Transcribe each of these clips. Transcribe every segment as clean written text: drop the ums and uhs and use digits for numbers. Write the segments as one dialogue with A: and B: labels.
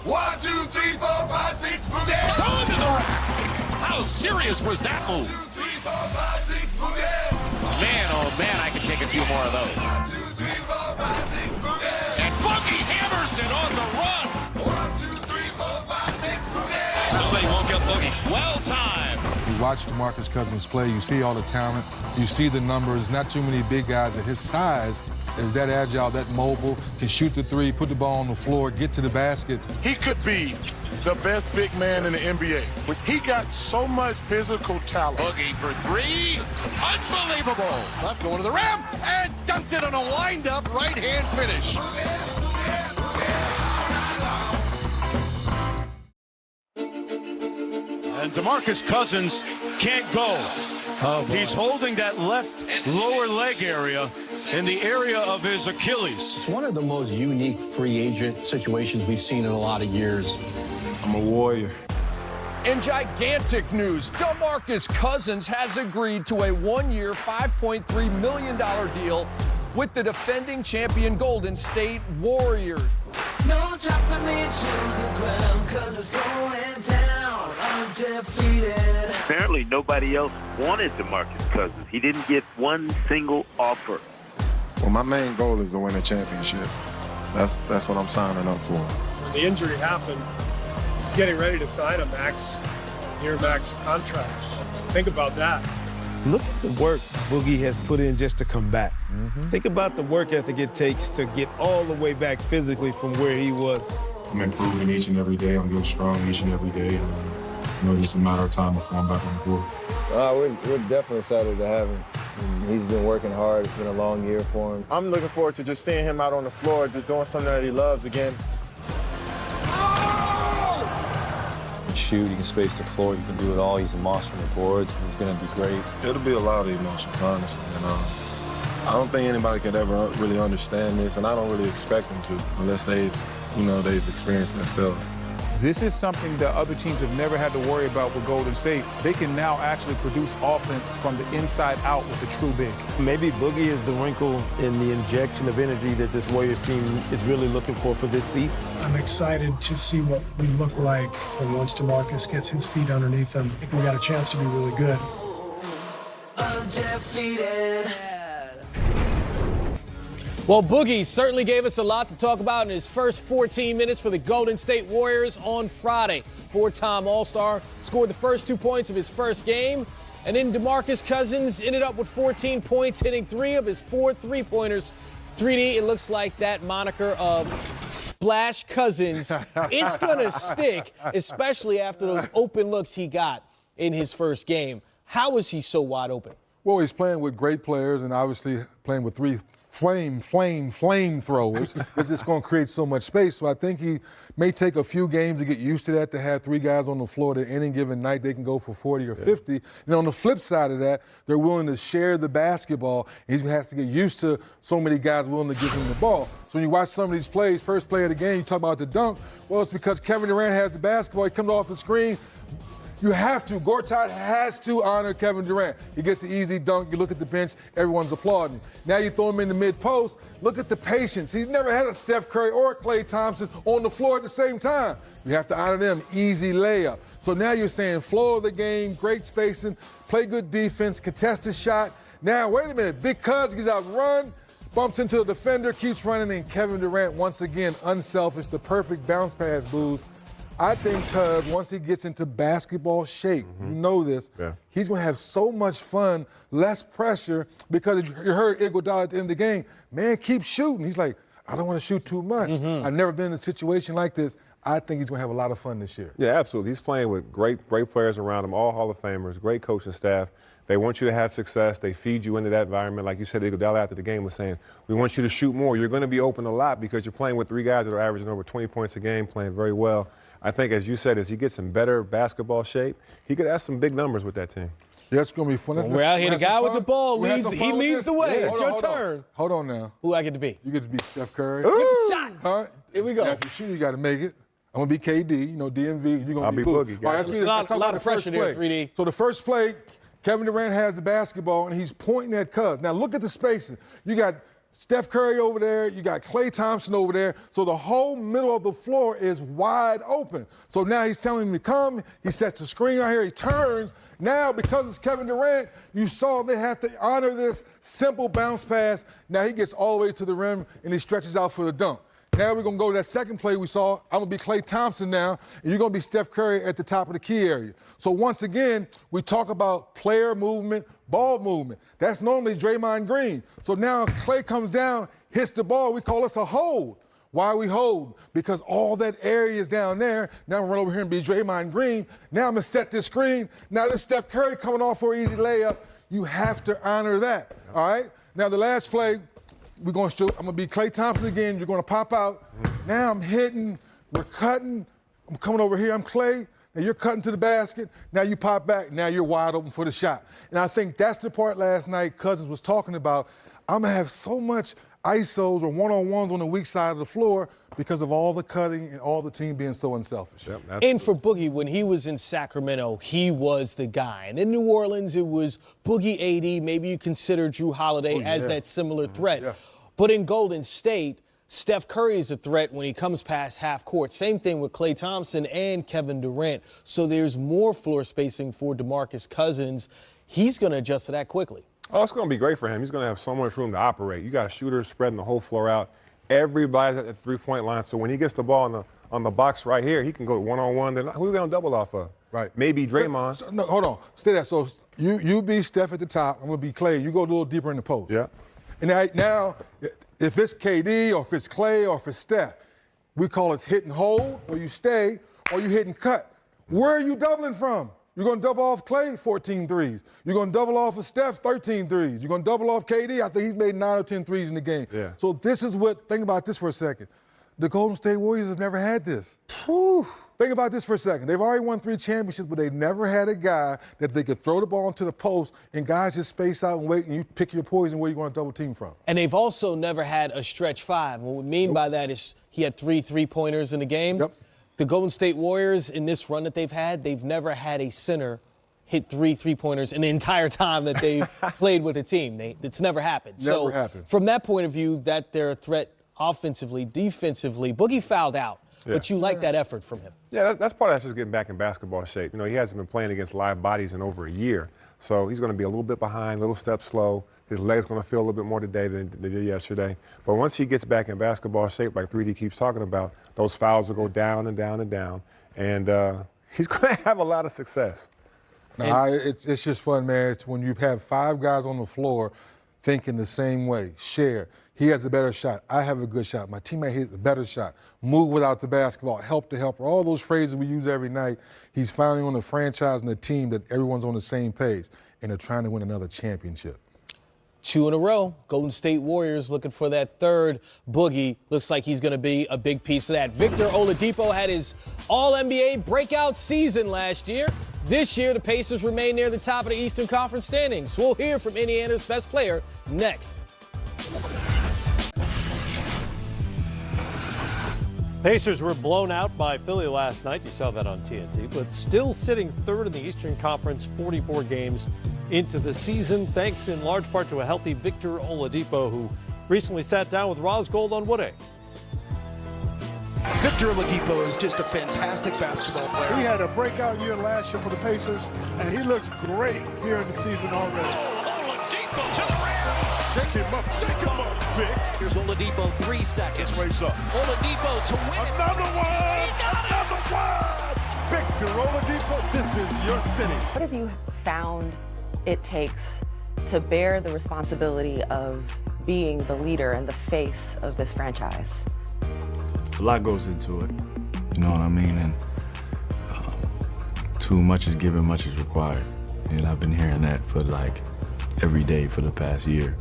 A: 1, 2, 3, 4, 5, 6, boogie.
B: Going to the rack. How serious was that move?
A: 1, 2, 3, 4, 5, 6, boogie.
B: Man, oh man, I could take a few more of those.
A: 1, 2, 3, 4, 5, 6, boogie.
B: And Boogie hammers it on the run.
A: 1, 2, 3, 4, 5, 6, boogie.
B: Somebody woke up Boogie. Well timed.
C: You watch DeMarcus Cousins play, you see all the talent, you see the numbers. Not too many big guys at his size is that agile, that mobile, can shoot the three, put the ball on the floor, get to the basket.
D: He could be the best big man in the NBA. He got so much physical talent.
B: Boogie for three. Unbelievable.
E: Left going to the rim and dunked it on a wind-up right-hand finish.
F: And DeMarcus Cousins can't go. He's holding that left lower leg area in the area of his Achilles.
G: It's one of the most unique free agent situations we've seen in a lot of years.
D: I'm a warrior.
H: In gigantic news, DeMarcus Cousins has agreed to a one-year, $5.3 million deal with the defending champion Golden State Warriors.
I: No dropping me to the ground, 'cause it's going down undefeated.
J: Apparently nobody else wanted DeMarcus Cousins. He didn't get one single offer.
D: Well, my main goal is to win a championship. That's what I'm signing up for.
K: When the injury happened, he's getting ready to sign a max contract. So think about that.
L: Look at the work Boogie has put in just to come back. Think about the work ethic it takes to get all the way back physically from where he was.
D: I'm improving each and every day. I'm getting strong each and every day. It's just a matter of time before I'm back on the floor.
M: We're definitely excited to have him. He's been working hard. It's been a long year for him.
D: I'm looking forward to just seeing him out on the floor, just doing something that he loves again.
M: He can shoot, he can space the floor, he can do it all. He's a monster on the boards. He's going to be great.
D: It'll be a lot of emotions, honestly. I don't think anybody could ever really understand this, and I don't really expect them to unless they've experienced it themselves.
L: This is something that other teams have never had to worry about with Golden State. They can now actually produce offense from the inside out with a true big. Maybe Boogie is the wrinkle in the injection of energy that this Warriors team is really looking for this season.
K: I'm excited to see what we look like once DeMarcus gets his feet underneath him. I think we got a chance to be really good.
I: Undefeated.
H: Well, Boogie certainly gave us a lot to talk about in his first 14 minutes for the Golden State Warriors on Friday. Four-time All-Star, scored the first 2 points of his first game, and then DeMarcus Cousins ended up with 14 points, hitting 3 of his 4 three-pointers. 3D, it looks like that moniker of Splash Cousins, it's going to stick, especially after those open looks he got in his first game. How was he so wide open?
C: Well, he's playing with great players and obviously playing with three flamethrowers. It's just going to create so much space. So I think he may take a few games to get used to that, to have 3 guys on the floor that any given night they can go for 40 or 50. And on the flip side of that, they're willing to share the basketball. He's going to have to get used to so many guys willing to give him the ball. So when you watch some of these plays, first play of the game, you talk about the dunk. Well, it's because Kevin Durant has the basketball. He comes off the screen. You have to. Gortat has to honor Kevin Durant. He gets the easy dunk. You look at the bench, everyone's applauding. Now you throw him in the mid-post. Look at the patience. He's never had a Steph Curry or a Klay Thompson on the floor at the same time. You have to honor them. Easy layup. So now you're saying flow of the game, great spacing, play good defense, contested shot. Now, wait a minute. Big Cuz gets out run, bumps into a defender, keeps running, and Kevin Durant, once again, unselfish, the perfect bounce pass, Booze. I think Cuz, once he gets into basketball shape, you know this, he's going to have so much fun, less pressure, because you heard Iguodala at the end of the game, man, keep shooting. He's like, I don't want to shoot too much. I've never been in a situation like this. I think he's going to have a lot of fun this year.
L: Yeah, absolutely. He's playing with great players around him, all Hall of Famers, great coaching staff. They want you to have success. They feed you into that environment. Like you said, Iguodala after the game was saying, we want you to shoot more. You're going to be open a lot because you're playing with 3 guys that are averaging over 20 points a game, playing very well. I think, as you said, as he gets in better basketball shape, he could have some big numbers with that team.
C: Yeah, it's going to be fun.
H: Well, we're out here. The guy with the ball leads. He leads the way. It's your turn.
C: Hold on now.
H: Who I get to be?
C: You get to be Steph Curry.
H: Get the shot.
C: Huh?
H: Here we go.
C: Now, if you shoot, you got to make it. I'm going to be KD, DMV. You're going to be
L: Boogie.
C: All right, let's talk about the first play.
H: 3D.
C: So the first play, Kevin Durant has the basketball, and he's pointing at Cuz. Now look at the spacing. You got Steph Curry over there, you got Klay Thompson over there, so the whole middle of the floor is wide open. So now he's telling him to come, he sets the screen right here, he turns. Now, because it's Kevin Durant, you saw they have to honor this simple bounce pass. Now he gets all the way to the rim, and he stretches out for the dunk. Now we're going to go to that second play we saw. I'm going to be Klay Thompson now, and you're going to be Steph Curry at the top of the key area. So once again, we talk about player movement, ball movement. That's normally Draymond Green. So now if Klay comes down, hits the ball, we call this a hold. Why we hold? Because all that area is down there. Now I'm going to run over here and be Draymond Green. Now I'm going to set this screen. Now this Steph Curry coming off for an easy layup. You have to honor that, all right? Now the last play, we're going to shoot. I'm going to be Klay Thompson again. You're going to pop out. Now I'm hitting. We're cutting. I'm coming over here. I'm Klay. Now you're cutting to the basket. Now you pop back. Now you're wide open for the shot. And I think that's the part last night Cousins was talking about. I'm going to have so much ISOs or one-on-ones on the weak side of the floor because of all the cutting and all the team being so unselfish.
L: Yep,
H: and for Boogie, when he was in Sacramento, he was the guy. And in New Orleans, it was Boogie AD. Maybe you consider Drew Holiday as that similar threat.
C: Yeah.
H: But in Golden State, Steph Curry is a threat when he comes past half court. Same thing with Klay Thompson and Kevin Durant. So there's more floor spacing for DeMarcus Cousins. He's going to adjust to that quickly.
L: Oh, it's going to be great for him. He's going to have so much room to operate. You got shooters spreading the whole floor out. Everybody's at the three-point line. So when he gets the ball on the box right here, he can go one-on-one. Then who's going to double off of?
C: Right.
L: Maybe Draymond.
C: So, no, hold on. Stay there. So you be Steph at the top. I'm going to be Klay. You go a little deeper in the post.
L: Yeah.
C: And now, if it's KD or if it's Klay or if it's Steph, we call it hit and hold, or you stay, or you hit and cut. Where are you doubling from? You're going to double off Klay, 14 threes. You're going to double off of Steph, 13 threes. You're going to double off KD. I think he's made 9 or 10 threes in the game.
L: Yeah.
C: So this is what, think about this for a second. The Golden State Warriors have never had this. Whew. Think about this for a second. They've already won 3 championships, but they never had a guy that they could throw the ball into the post and guys just space out and wait and you pick your poison where you want to double team from.
H: And they've also never had a stretch 5. What we mean by that is he had 3 3-pointers in the game.
C: Yep.
H: The Golden State Warriors, in this run that they've had, they've never had a center hit 3 3-pointers in the entire time that they've played with a team. It's never happened.
C: Never happened.
H: From that point of view, that they're a threat offensively, defensively. Boogie fouled out, but you like that effort from him.
L: Yeah, that's part of that's just getting back in basketball shape. You know, he hasn't been playing against live bodies in over a year. So he's going to be a little bit behind, a little step slow. His legs going to feel a little bit more today than they did yesterday. But once he gets back in basketball shape, like 3D keeps talking about, those fouls will go down and down and down. And he's going to have a lot of success.
C: It's just fun, man. It's when you have 5 guys on the floor thinking the same way, share. He has a better shot. I have a good shot. My teammate hits a better shot. Move without the basketball. Help the helper. All those phrases we use every night. He's finally on the franchise and the team that everyone's on the same page, and they're trying to win another championship.
H: 2 in a row. Golden State Warriors looking for that third. Boogie looks like he's going to be a big piece of that. Victor Oladipo had his All-NBA breakout season last year. This year, the Pacers remain near the top of the Eastern Conference standings. We'll hear from Indiana's best player next.
N: Pacers were blown out by Philly last night. You saw that on TNT, but still sitting third in the Eastern Conference, 44 games into the season, thanks in large part to a healthy Victor Oladipo, who recently sat down with Roz Gold on Wood A.
E: Victor Oladipo is just a fantastic basketball player.
O: He had a breakout year last year for the Pacers, and he looks great here in the season already.
E: Oladipo to the rim. Shake him up, Vic.
P: Here's Oladipo, 3 seconds.
E: Race up.
P: Oladipo to win.
O: Another one! Victor Oladipo, this is your city.
Q: What have you found it takes to bear the responsibility of being the leader and the face of this franchise?
M: A lot goes into it, you know what I mean? And too much is given, much is required. And I've been hearing that for like every day for the past year.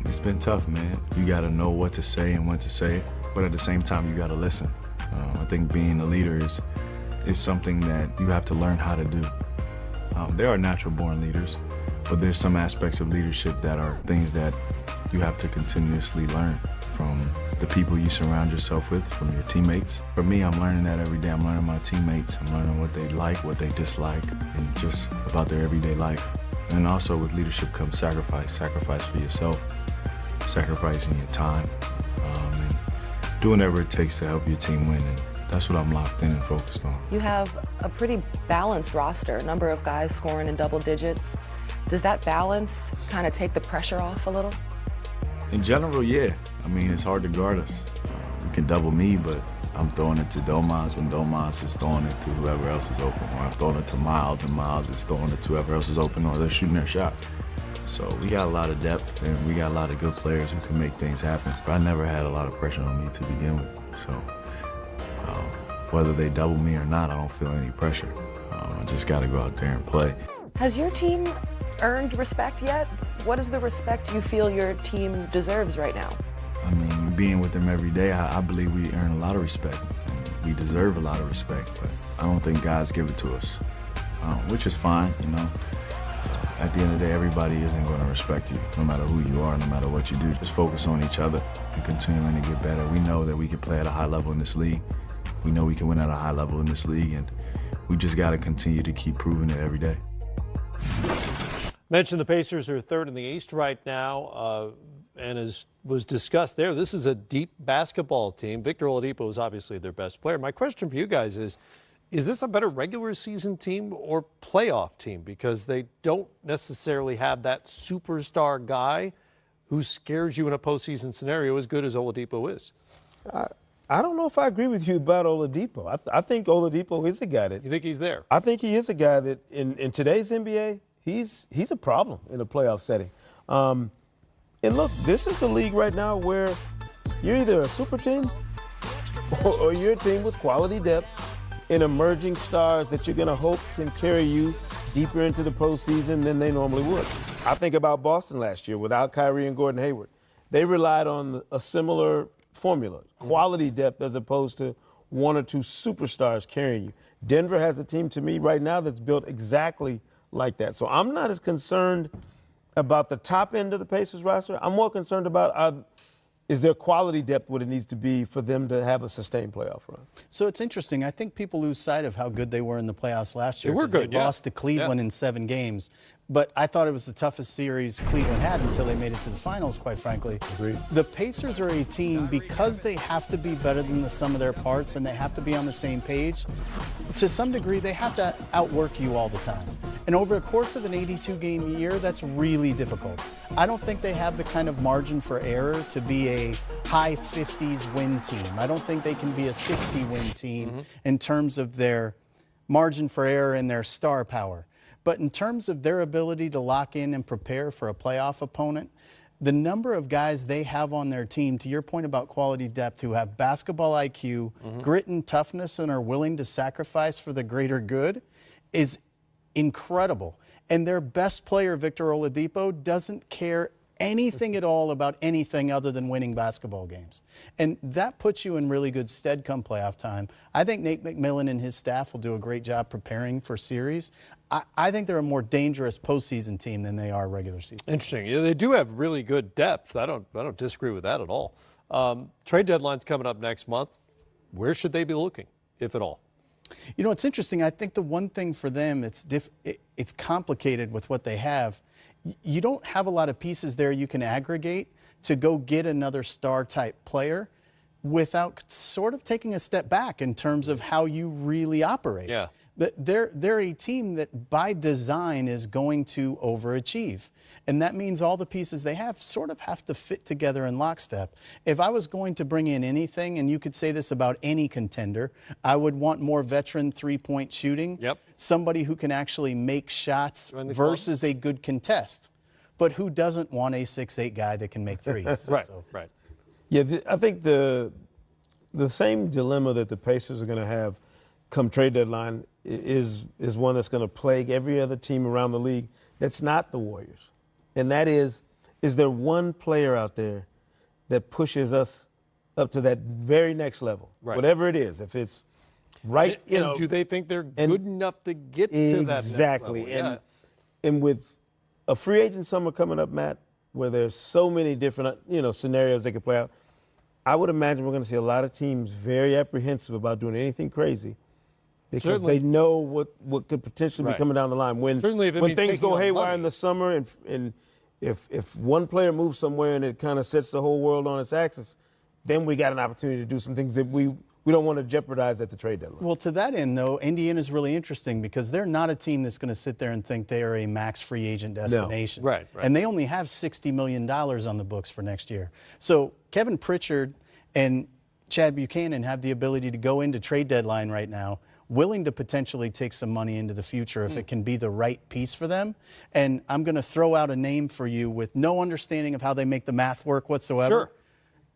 M: It's been tough, man. You gotta know what to say and when to say it, but at the same time, you gotta listen. I think being a leader is something that you have to learn how to do. There are natural born leaders, but there's some aspects of leadership that are things that you have to continuously learn from the people you surround yourself with, from your teammates. For me, I'm learning that every day. I'm learning my teammates. I'm learning what they like, what they dislike, and just about their everyday life. And also with leadership comes sacrifice for yourself. sacrificing your time, and doing whatever it takes to help your team win. And that's what I'm locked in and focused on.
Q: You have a pretty balanced roster, a number of guys scoring in double digits. Does that balance kind of take the pressure off a little?
M: In general, yeah. I mean, it's hard to guard us. You can double me, but I'm throwing it to Domas, and Domas is throwing it to whoever else is open. Or I'm throwing it to Miles, and Miles is throwing it to whoever else is open, or they're shooting their shot. So we got a lot of depth, and we got a lot of good players who can make things happen. But I never had a lot of pressure on me to begin with. So whether they double me or not, I don't feel any pressure. I just got to go out there and play.
Q: Has your team earned respect yet? What is the respect you feel your team deserves right now?
M: I mean, being with them every day, I believe we earn a lot of respect. And we deserve a lot of respect, but I don't think guys give it to us, which is fine, you know. At the end of the day, everybody isn't going to respect you, no matter who you are, no matter what you do. Just focus on each other and continuing to get better. We know that we can play at a high level in this league. We know we can win at a high level in this league, and we just got to continue to keep proving it every day.
N: Mentioned the Pacers are third in the East right now, and as was discussed there, this is a deep basketball team. Victor Oladipo is obviously their best player. My question for you guys is this a better regular season team or playoff team? Because they don't necessarily have that superstar guy who scares you in a postseason scenario as good as Oladipo is.
R: I don't know if I agree with you about Oladipo. I think Oladipo is a guy that...
N: You think he's there?
R: I think he is a guy that in today's NBA, he's a problem in a playoff setting. And look, this is a league right now where you're either a super team or you're a team with quality depth and emerging stars that you're going to hope can carry you deeper into the postseason than they normally would. I think about Boston last year without Kyrie and Gordon Hayward. They relied on a similar formula, quality depth as opposed to one or two superstars carrying you. Denver has a team to me right now that's built exactly like that. So I'm not as concerned about the top end of the Pacers roster. I'm more concerned about is their quality depth what it needs to be for them to have a sustained playoff run.
S: So it's interesting. I think people lose sight of how good they were in the playoffs last year.
N: They were good,
S: They lost to Cleveland in 7 games. But I thought it was the toughest series Cleveland had until they made it to the finals, quite frankly.
R: Agreed.
S: The Pacers are a team, because they have to be better than the sum of their parts and they have to be on the same page, to some degree, they have to outwork you all the time. And over the course of an 82-game year, that's really difficult. I don't think they have the kind of margin for error to be a high 50s win team. I don't think they can be a 60-win team in terms of their margin for error and their star power. But in terms of their ability to lock in and prepare for a playoff opponent, the number of guys they have on their team, to your point about quality depth, who have basketball IQ, grit and toughness, and are willing to sacrifice for the greater good is incredible. And their best player, Victor Oladipo, doesn't care anything at all about anything other than winning basketball games. And that puts you in really good stead come playoff time. I think Nate McMillan and his staff will do a great job preparing for series. I think they're a more dangerous postseason team than they are regular season.
N: Interesting. Yeah, they do have really good depth. I don't disagree with that at all. Trade deadline's coming up next month. Where should they be looking, if at all?
S: You know, it's interesting. I think the one thing for them, it's complicated with what they have. You don't have a lot of pieces there you can aggregate to go get another star-type player without sort of taking a step back in terms of how you really operate.
N: Yeah.
S: But they're a team that by design is going to overachieve. And that means all the pieces they have sort of have to fit together in lockstep. If I was going to bring in anything, and you could say this about any contender, I would want more veteran three-point shooting.
N: Yep.
S: Somebody who can actually make shots versus a good contest. But who doesn't want a 6'8" guy that can make threes?
N: Right.
R: Yeah, I think the same dilemma that the Pacers are going to have come trade deadline is one that's going to plague every other team around the league that's not the Warriors. And that is there one player out there that pushes us up to that very next level, whatever it is. If it's
N: and do they think they're good enough to get to that next level?
R: Exactly. And with a free agent summer coming up, Matt, where there's so many different scenarios they could play out, I would imagine we're going to see a lot of teams very apprehensive about doing anything crazy. Because they know what could potentially be coming down the line. When things go haywire in the summer and If one player moves somewhere and it kind of sets the whole world on its axis, then we got an opportunity to do some things that we don't want to jeopardize at the trade deadline.
S: Well, to that end, though, Indiana's really interesting because they're not a team that's going to sit there and think they are a max free agent destination.
N: No. Right.
S: And they only have $60 million on the books for next year. So Kevin Pritchard and Chad Buchanan have the ability to go into trade deadline right now, willing to potentially take some money into the future if it can be the right piece for them. And I'm going to throw out a name for you with no understanding of how they make the math work whatsoever.
N: Sure.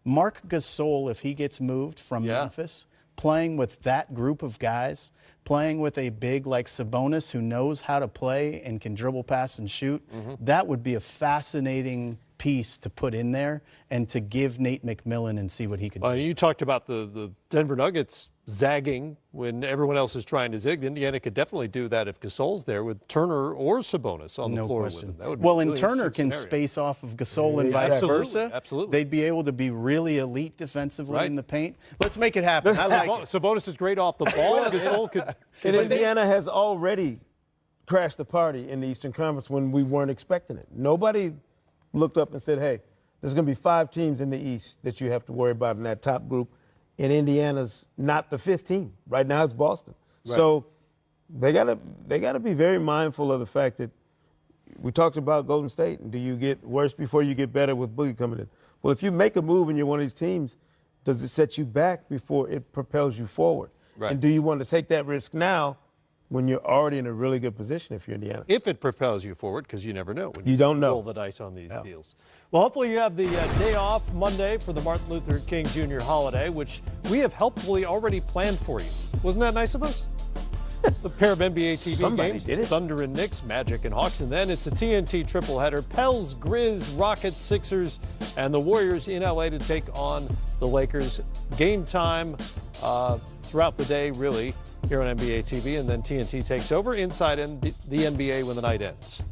S: Marc Gasol, if he gets moved from Memphis, playing with that group of guys, playing with a big like Sabonis who knows how to play and can dribble, pass, and shoot, that would be a fascinating piece to put in there and to give Nate McMillan and see what he could do.
N: You talked about the Denver Nuggets zagging when everyone else is trying to zig. Indiana could definitely do that if Gasol's there with Turner or Sabonis on the floor with him. That would be
S: and Turner can space off of Gasol and vice versa.
N: Absolutely.
S: They'd be able to be really elite defensively in the paint. Let's make it happen. I like it.
N: Sabonis is great off the ball. Gasol could.
R: And Indiana has already crashed the party in the Eastern Conference when we weren't expecting it. Nobody looked up and said, hey, there's going to be 5 teams in the East that you have to worry about in that top group. And Indiana's not the 5th team. Right now it's Boston. Right. So they gotta be very mindful of the fact that we talked about Golden State. And do you get worse before you get better with Boogie coming in? Well, if you make a move and you're one of these teams, does it set you back before it propels you forward?
N: Right.
R: And do you want to take that risk now when you're already in a really good position if you're Indiana?
N: If it propels you forward, because you never know when
R: you don't know.
N: Roll the dice on these deals. Well, hopefully you have the day off Monday for the Martin Luther King Jr. holiday, which we have helpfully already planned for you. Wasn't that nice of us? The pair of NBA TV games,
R: did it.
N: Thunder and Knicks, Magic and Hawks, and then it's a TNT triple header. Pels, Grizz, Rockets, Sixers, and the Warriors in LA to take on the Lakers. Game time throughout the day, really, here on NBA TV, and then TNT takes over inside the NBA when the night ends.